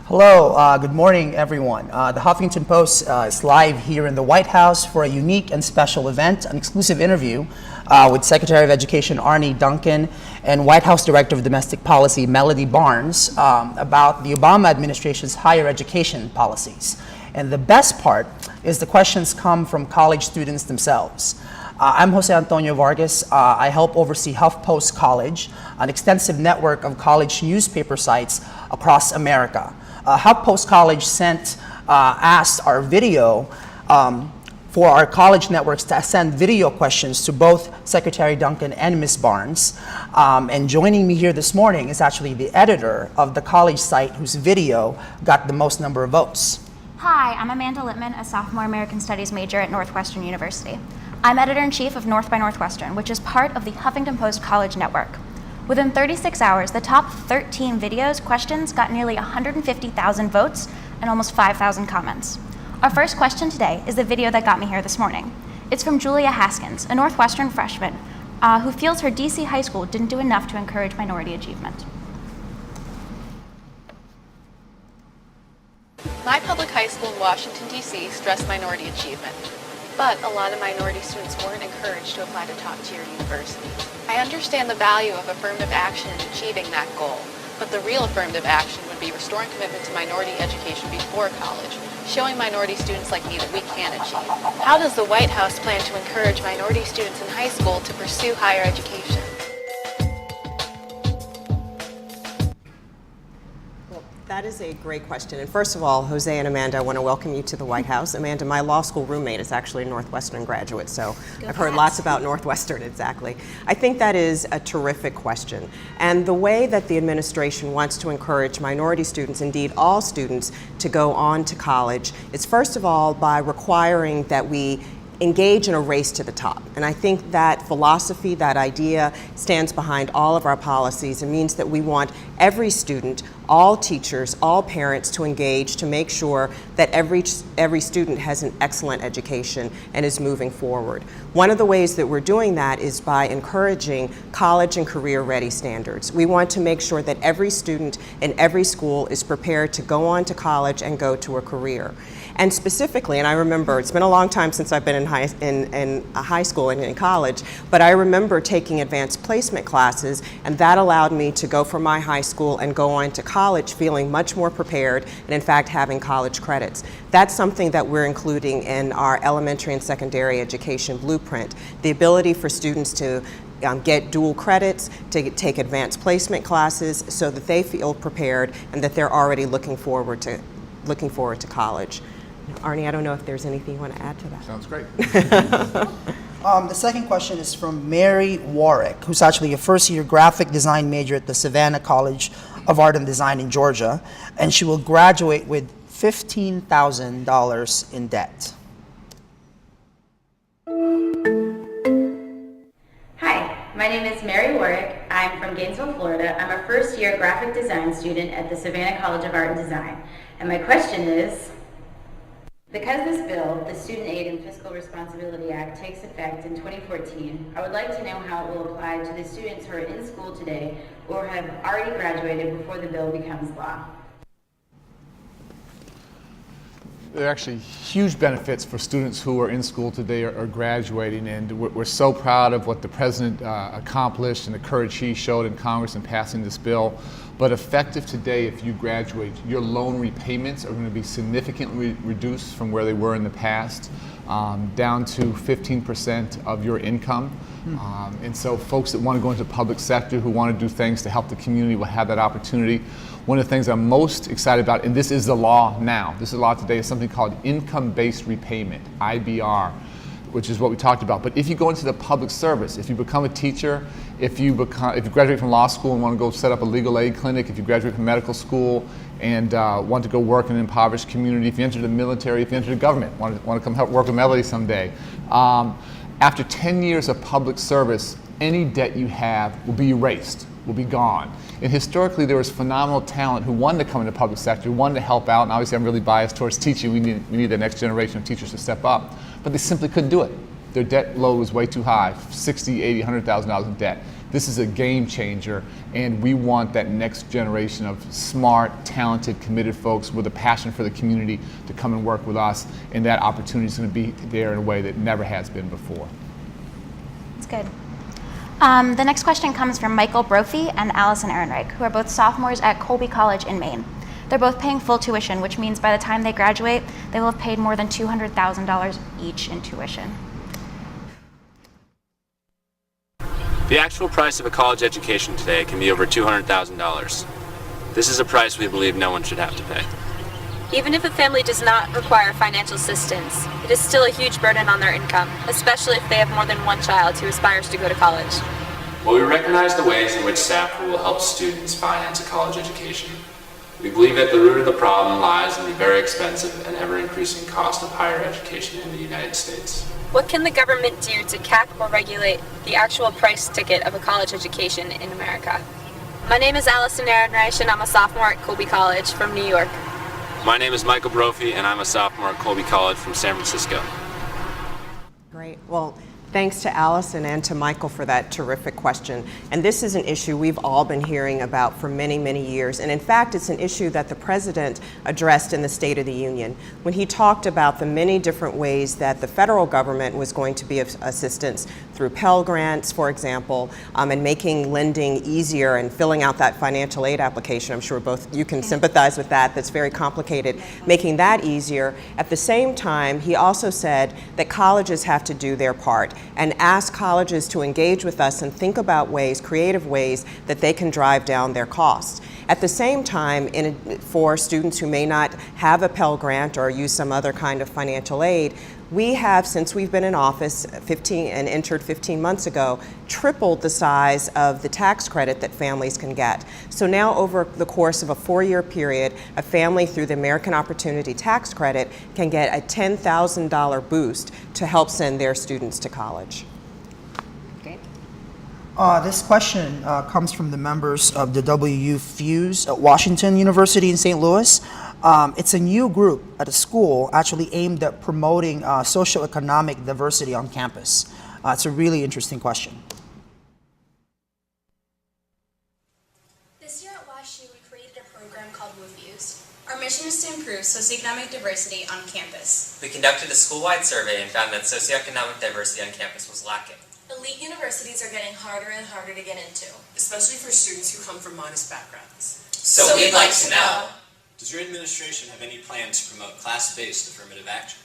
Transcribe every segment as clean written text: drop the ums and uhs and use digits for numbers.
Hello, good morning, everyone. The Huffington Post is live here in the White House for a unique and special event, an exclusive interview with Secretary of Education Arne Duncan and White House Director of Domestic Policy Melody Barnes about the Obama administration's higher education policies. And the best part is the questions come from college students themselves. I'm Jose Antonio Vargas. I help oversee HuffPost College, an extensive network of college newspaper sites across America. HuffPost College asked our video for our college networks to send video questions to both Secretary Duncan and Ms. Barnes. And joining me here this morning is actually the editor of the college site whose video got the most number of votes. Hi, I'm Amanda Littman, a sophomore American Studies major at Northwestern University. I'm editor-in-chief of North by Northwestern, which is part of the Huffington Post College Network. Within 36 hours, the top 13 questions got nearly 150,000 votes and almost 5,000 comments. Our first question today is the video that got me here this morning. It's from Julia Haskins, a Northwestern freshman who feels her DC high school didn't do enough to encourage minority achievement. My public high school in Washington, D.C. stressed minority achievement, but a lot of minority students weren't encouraged to apply to top-tier universities. I understand the value of affirmative action in achieving that goal, but the real affirmative action would be restoring commitment to minority education before college, showing minority students like me that we can achieve. How does the White House plan to encourage minority students in high school to pursue higher education? That is a great question. And first of all, Jose and Amanda, I want to welcome you to the White House. Amanda, my law school roommate is actually a Northwestern graduate, so I've heard lots about Northwestern, exactly. I think that is a terrific question. And the way that the administration wants to encourage minority students, indeed all students, to go on to college is first of all by requiring that we engage in a race to the top. And I think that philosophy, that idea, stands behind all of our policies and means that we want every student, all teachers, all parents to engage to make sure that every student has an excellent education and is moving forward. One of the ways that we're doing that is by encouraging college and career-ready standards. We want to make sure that every student in every school is prepared to go on to college and go to a career. And specifically, and I remember, it's been a long time since I've been in high school and in college, but I remember taking advanced placement classes, and that allowed me to go from my high school and go on to college feeling much more prepared, and in fact having college credits. That's something that we're including in our elementary and secondary education blueprint. The ability for students to get dual credits, to take advanced placement classes so that they feel prepared and that they're already looking forward to college. Arne, I don't know if there's anything you want to add to that. Sounds great. The second question is from Mary Warwick, who's actually a first-year graphic design major at the Savannah College of Art and Design in Georgia, and she will graduate with $15,000 in debt. Hi, my name is Mary Warwick. I'm from Gainesville, Florida. I'm a first-year graphic design student at the Savannah College of Art and Design. And my question is, because this bill, the Student Aid and Fiscal Responsibility Act, takes effect in 2014, I would like to know how it will apply to the students who are in school today or have already graduated before the bill becomes law. There are actually huge benefits for students who are in school today or graduating, and we're so proud of what the President accomplished and the courage he showed in Congress in passing this bill. But effective today, if you graduate, your loan repayments are going to be significantly reduced from where they were in the past, down to 15% of your income. And so folks that want to go into the public sector, who want to do things to help the community, will have that opportunity. One of the things I'm most excited about, and this is the law now, this is the law today, is something called income-based repayment, IBR, which is what we talked about. But if you go into the public service, if you become a teacher, if you graduate from law school and want to go set up a legal aid clinic, if you graduate from medical school and want to go work in an impoverished community, if you enter the military, if you enter the government, want to come help work with Melody someday, after 10 years of public service, any debt you have will be erased, will be gone. And historically, there was phenomenal talent who wanted to come into the public sector, who wanted to help out, and obviously I'm really biased towards teaching. We need the next generation of teachers to step up, but they simply couldn't do it. their debt load was way too high, $60, $80, $100,000 in debt. This is a game changer, and we want that next generation of smart, talented, committed folks with a passion for the community to come and work with us, and that opportunity is going to be there in a way that never has been before. That's good. The next question comes from Michael Brophy and Allison Ehrenreich, who are both sophomores at Colby College in Maine. They're both paying full tuition, which means by the time they graduate, they will have paid more than $200,000 each in tuition. The actual price of a college education today can be over $200,000. This is a price we believe no one should have to pay. Even if a family does not require financial assistance, it is still a huge burden on their income, especially if they have more than one child who aspires to go to college. While we recognize the ways in which SAFRA will help students finance a college education, we believe that the root of the problem lies in the very expensive and ever-increasing cost of higher education in the United States. What can the government do to cap or regulate the actual price ticket of a college education in America? My name is Allison Ehrenreich, and I'm a sophomore at Colby College from New York. My name is Michael Brophy, and I'm a sophomore at Colby College from San Francisco. Great. Well, thanks to Allison and to Michael for that terrific question. And this is an issue we've all been hearing about for many, many years. And in fact, it's an issue that the President addressed in the State of the Union when he talked about the many different ways that the federal government was going to be of assistance through Pell Grants, for example, and making lending easier and filling out that financial aid application. I'm sure both you can sympathize with that. That's very complicated, making that easier. At the same time, he also said that colleges have to do their part and ask colleges to engage with us and think about ways, creative ways, that they can drive down their costs. At the same time, for students who may not have a Pell Grant or use some other kind of financial aid, we have, since we've been in office and entered 15 months ago, tripled the size of the tax credit that families can get. So now over the course of a 4-year period, a family through the American Opportunity Tax Credit can get a $10,000 boost to help send their students to college. Great. This question comes from the members of the WU Fuse at Washington University in St. Louis. It's a new group at a school actually aimed at promoting socioeconomic diversity on campus. It's a really interesting question. This year at WashU, we created a program called WUFuse. Our mission is to improve socioeconomic diversity on campus. We conducted a school-wide survey and found that socioeconomic diversity on campus was lacking. Elite universities are getting harder and harder to get into, especially for students who come from modest backgrounds. So we'd like to know, does your administration have any plans to promote class-based affirmative action?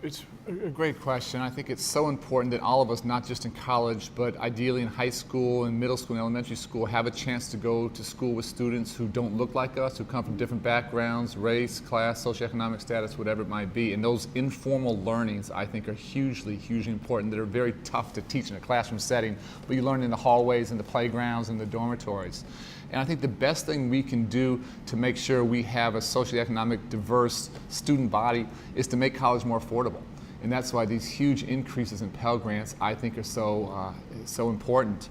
It's a great question. I think it's so important that all of us, not just in college, but ideally in high school and middle school and elementary school, have a chance to go to school with students who don't look like us, who come from different backgrounds, race, class, socioeconomic status, whatever it might be. And those informal learnings, I think, are hugely, hugely important. That are very tough to teach in a classroom setting, but you learn in the hallways and the playgrounds and the dormitories. And I think the best thing we can do to make sure we have a socioeconomic diverse student body is to make college more affordable. And that's why these huge increases in Pell Grants, I think, are so important.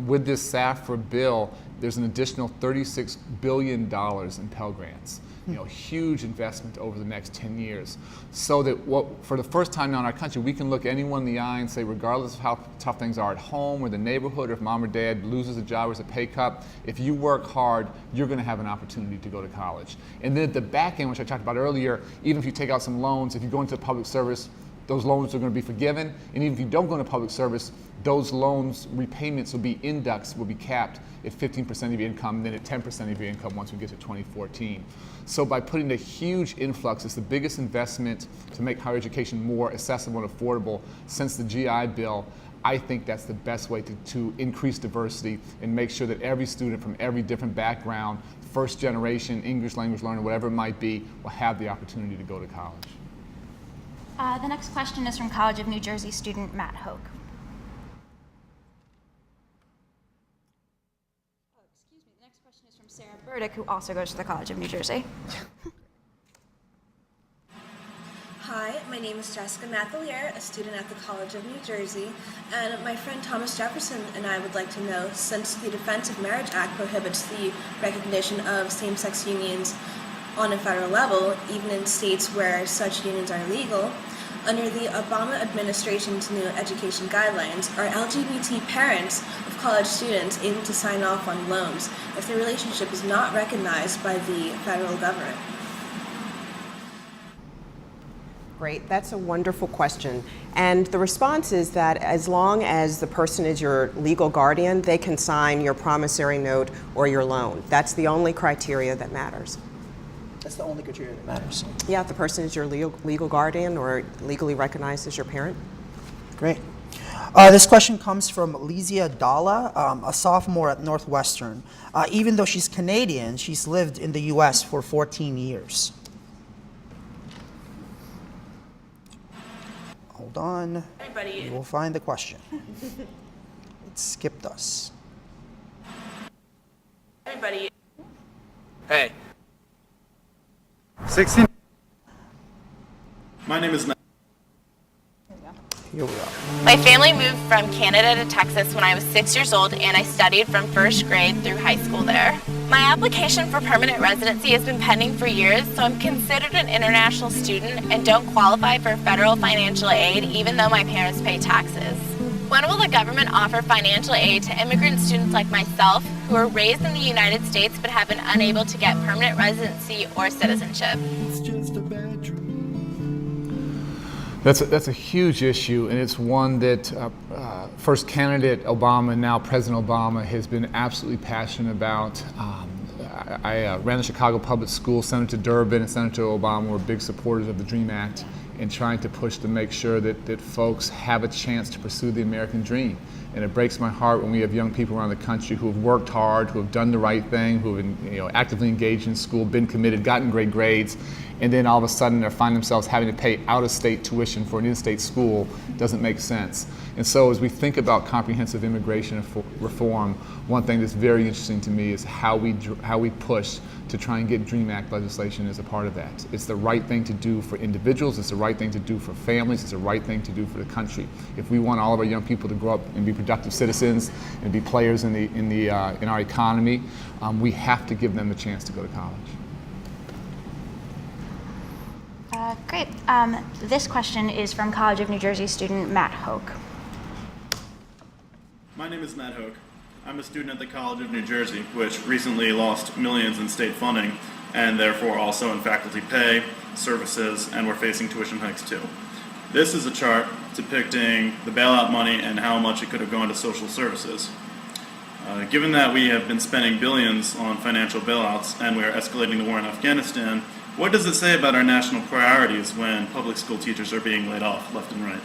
With this SAFRA bill, there's an additional $36 billion in Pell Grants. Huge investment over the next 10 years. So that for the first time now in our country, we can look anyone in the eye and say, regardless of how tough things are at home or the neighborhood, or if mom or dad loses a job or has a pay cut, if you work hard, you're going to have an opportunity to go to college. And then at the back end, which I talked about earlier, even if you take out some loans, if you go into public service, those loans are going to be forgiven. And even if you don't go into public service, those loans repayments will be indexed, will be capped at 15% of your income, and then at 10% of your income once we get to 2014. So by putting a huge influx, it's the biggest investment to make higher education more accessible and affordable since the GI Bill. I think that's the best way to increase diversity and make sure that every student from every different background, first generation, English language learner, whatever it might be, will have the opportunity to go to college. The next question is from College of New Jersey student Matt Hoke. The next question is from Sarah Burdick, who also goes to the College of New Jersey. Hi, my name is Jessica Mathelier, a student at the College of New Jersey, and my friend Thomas Jefferson and I would like to know, since the Defense of Marriage Act prohibits the recognition of same-sex unions on a federal level, even in states where such unions are legal, Under the Obama administration's new education guidelines, are LGBT parents of college students able to sign off on loans if their relationship is not recognized by the federal government? Great, that's a wonderful question. And the response is that as long as the person is your legal guardian, they can sign your promissory note or your loan. That's the only criteria that matters. That's the only criteria that matters. Yeah, if the person is your legal guardian or legally recognized as your parent. Great. This question comes from Lizia Dalla, a sophomore at Northwestern. Even though she's Canadian, she's lived in the U.S. for 14 years. Hold on. Everybody. We'll find the question. It skipped us. Everybody. Hey. 16. My name is Matt. Here we are. My family moved from Canada to Texas when I was 6 years old, and I studied from first grade through high school there. My application for permanent residency has been pending for years, so I'm considered an international student and don't qualify for federal financial aid even though my parents pay taxes. When will the government offer financial aid to immigrant students like myself who were raised in the United States but have been unable to get permanent residency or citizenship? That's a huge issue, and it's one that first candidate Obama, now President Obama, has been absolutely passionate about. I ran the Chicago Public Schools. Senator Durbin and Senator Obama were big supporters of the DREAM Act and trying to push to make sure that folks have a chance to pursue the American dream. And it breaks my heart when we have young people around the country who have worked hard, who have done the right thing, who have actively engaged in school, been committed, gotten great grades, and then all of a sudden they find themselves having to pay out-of-state tuition for an in-state school. Doesn't make sense. And so as we think about comprehensive immigration reform, one thing that's very interesting to me is how we push to try and get DREAM Act legislation as a part of that. It's the right thing to do for individuals, it's the right thing to do for families, it's the right thing to do for the country. If we want all of our young people to grow up and be productive citizens and be players in our economy, we have to give them the chance to go to college. Great. This question is from College of New Jersey student Matt Hoke. My name is Matt Hoke. I'm a student at the College of New Jersey, which recently lost millions in state funding and therefore also in faculty pay, services, and we're facing tuition hikes too. This is a chart depicting the bailout money and how much it could have gone to social services. Given that we have been spending billions on financial bailouts and we are escalating the war in Afghanistan, what does it say about our national priorities when public school teachers are being laid off left and right?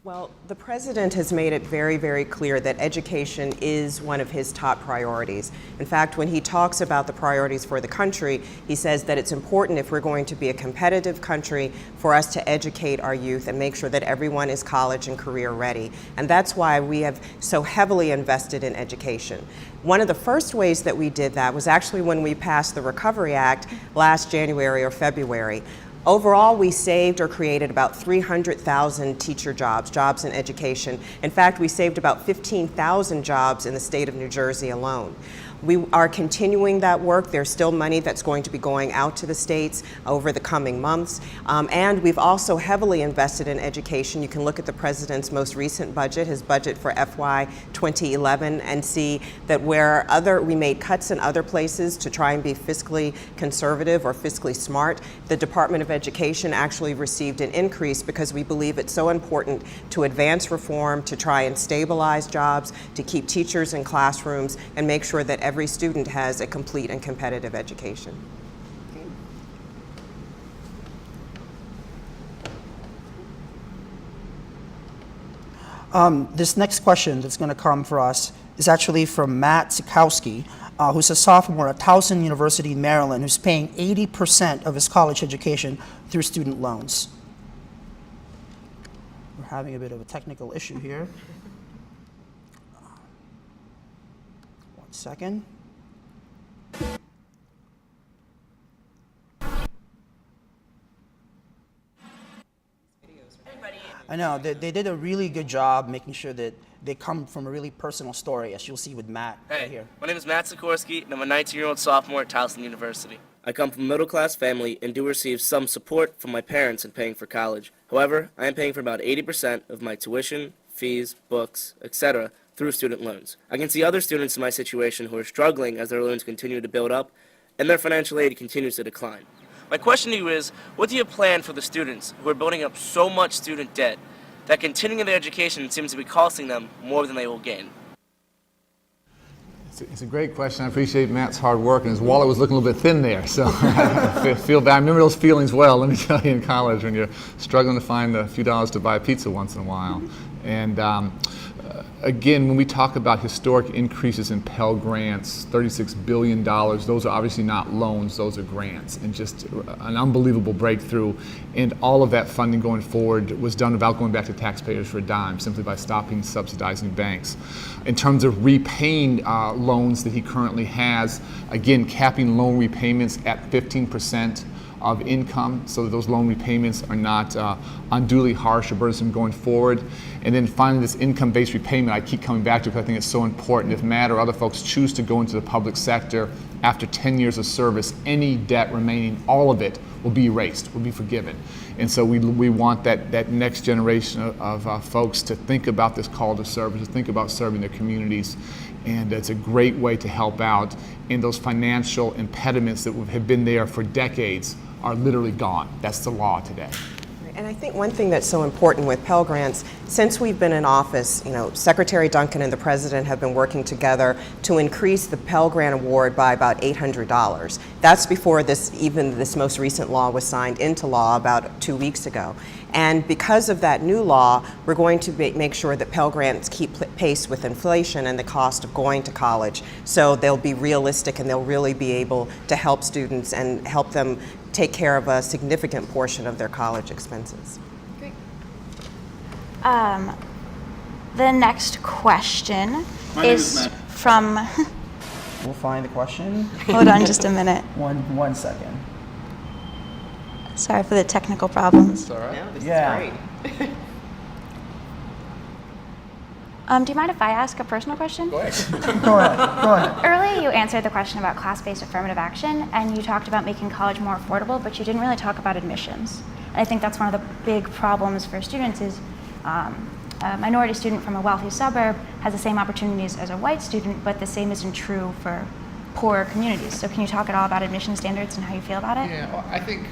Well, the president has made it very, very clear that education is one of his top priorities. In fact, when he talks about the priorities for the country, he says that it's important, if we're going to be a competitive country, for us to educate our youth and make sure that everyone is college and career ready. And that's why we have so heavily invested in education. One of the first ways that we did that was actually when we passed the Recovery Act last January or February. Overall, we saved or created about 300,000 teacher jobs in education. In fact, we saved about 15,000 jobs in the state of New Jersey alone. We are continuing that work. There's still money that's going to be going out to the states over the coming months. And we've also heavily invested in education. You can look at the president's most recent budget, his budget for FY 2011, and see that where we made cuts in other places to try and be fiscally conservative or fiscally smart, the Department of Education actually received an increase because we believe it's so important to advance reform, to try and stabilize jobs, to keep teachers in classrooms, and make sure that every student has a complete and competitive education. This next question that's going to come for us is actually from Matt Sikowski, who's a sophomore at Towson University in Maryland, who's paying 80% of his college education through student loans. We're having a bit of a technical issue here. 1 second. I know, they did a really good job making sure that they come from a really personal story, as you'll see with Matt right here. My name is Matt Sikorsky, and I'm a 19-year-old sophomore at Towson University. I come from a middle-class family and do receive some support from my parents in paying for college. However, I am paying for about 80% of my tuition, fees, books, etc. through student loans. I can see other students in my situation who are struggling as their loans continue to build up and their financial aid continues to decline. My question to you is, what do you plan for the students who are building up so much student debt that continuing their education seems to be costing them more than they will gain? It's a great question. I appreciate Matt's hard work, and his wallet was looking a little bit thin there, so I feel bad. I remember those feelings well, let me tell you, in college when you're struggling to find a few dollars to buy pizza once in a while. And again, when we talk about historic increases in Pell Grants, $36 billion, those are obviously not loans, those are grants, and just an unbelievable breakthrough. And all of that funding going forward was done without going back to taxpayers for a dime, simply by stopping subsidizing banks. In terms of repaying loans that he currently has, again, capping loan repayments at 15% of income, so that those loan repayments are not unduly harsh or burdensome going forward. And then finally, this income-based repayment I keep coming back to because I think it's so important. If Matt or other folks choose to go into the public sector after 10 years of service, any debt remaining, all of it, will be erased, will be forgiven. And so we want that next generation of folks to think about this call to service, to think about serving their communities. And it's a great way to help out. And those financial impediments that have been there for decades are literally gone. That's the law today. And I think one thing that's so important with Pell Grants, since we've been in office, Secretary Duncan and the President have been working together to increase the Pell Grant award by about $800. That's before this most recent law was signed into law about 2 weeks ago. And because of that new law, we're going to make sure that Pell Grants keep pace with inflation and the cost of going to college. So they'll be realistic and they'll really be able to help students and help them take care of a significant portion of their college expenses. Great. The next question is from... We'll find the question. Hold on just a minute. One second. Sorry for the technical problems. That's all right. No, this is great. Do you mind if I ask a personal question? Go ahead. Go ahead. Earlier you answered the question about class-based affirmative action, and you talked about making college more affordable, but you didn't really talk about admissions. And I think that's one of the big problems for students is a minority student from a wealthy suburb has the same opportunities as a white student, but the same isn't true for poorer communities. So can you talk at all about admission standards and how you feel about it? Yeah, well, I think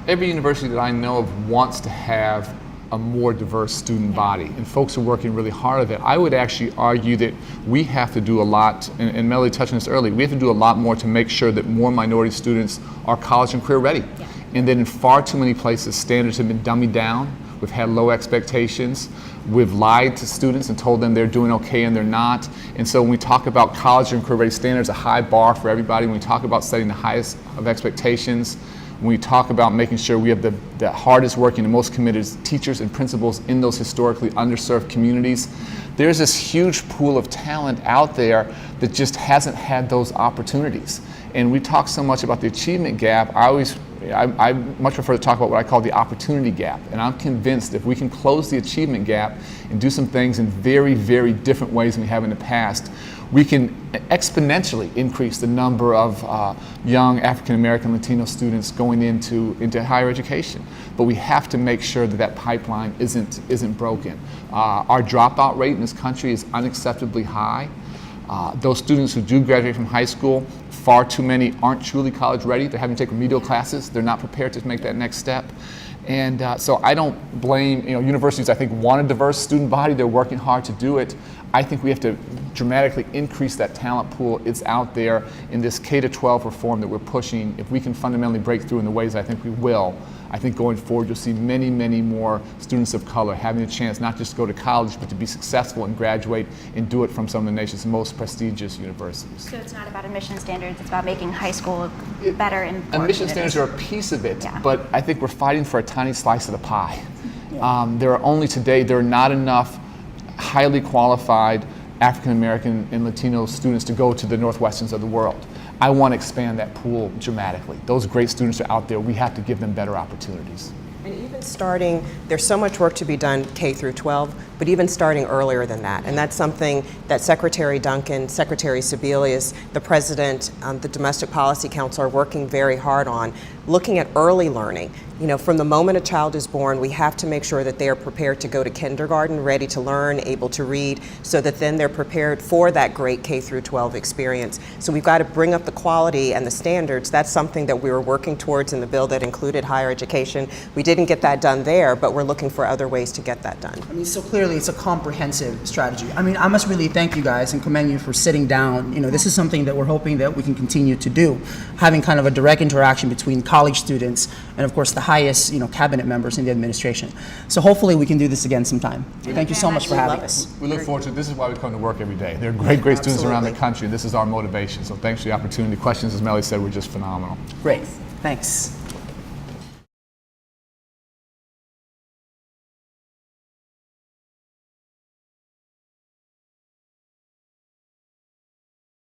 every university that I know of wants to have a more diverse student body, and folks are working really hard at it. I would actually argue that we have to do a lot, and Melody touched on this earlier, we have to do a lot more to make sure that more minority students are college and career ready. Yeah. And then in far too many places, standards have been dummied down. We've had low expectations. We've lied to students and told them they're doing okay and they're not. And so when we talk about college and career ready standards, a high bar for everybody, when we talk about setting the highest of expectations, when we talk about making sure we have the hardest working and most committed teachers and principals in those historically underserved communities, there's this huge pool of talent out there that just hasn't had those opportunities. And we talk so much about the achievement gap. I much prefer to talk about what I call the opportunity gap. And I'm convinced if we can close the achievement gap and do some things in very, very different ways than we have in the past, we can exponentially increase the number of young African American Latino students going into higher education. But we have to make sure that that pipeline isn't broken. Our dropout rate in this country is unacceptably high. Those students who do graduate from high school, far too many aren't truly college ready. They're having to take remedial classes. They're not prepared to make that next step. And so I don't blame, universities I think want a diverse student body. They're working hard to do it. I think we have to dramatically increase that talent pool. It's out there in this K-12 reform that we're pushing. If we can fundamentally break through in the ways I think we will, I think going forward you'll see many, many more students of color having a chance not just to go to college, but to be successful and graduate and do it from some of the nation's most prestigious universities. So it's not about admission standards, it's about making high school better in admission standards are a piece of it, but I think we're fighting for a tiny slice of the pie. Yeah. There are not enough highly qualified African American and Latino students to go to the Northwesterns of the world. I want to expand that pool dramatically. Those great students are out there. We have to give them better opportunities. And even starting, there's so much work to be done K through 12, but even starting earlier than that. And that's something that Secretary Duncan, Secretary Sebelius, the President, the Domestic Policy Council are working very hard on, looking at early learning. You know, from the moment a child is born, we have to make sure that they are prepared to go to kindergarten, ready to learn, able to read, so that then they're prepared for that great K through 12 experience. So we've got to bring up the quality and the standards. That's something that we were working towards in the bill that included higher education. We didn't get that done there, but we're looking for other ways to get that done. I mean, so clearly it's a comprehensive strategy. I mean, I must really thank you guys and commend you for sitting down. You know, this is something that we're hoping that we can continue to do, having kind of a direct interaction between college students and, of course, the highest, you know, cabinet members in the administration. So hopefully we can do this again sometime. Thank you so much for having us. We look forward to it. This is why we come to work every day. There are great students around the country. This is our motivation. So thanks for the opportunity. Questions, as Melly said, were just phenomenal. Great. Thanks.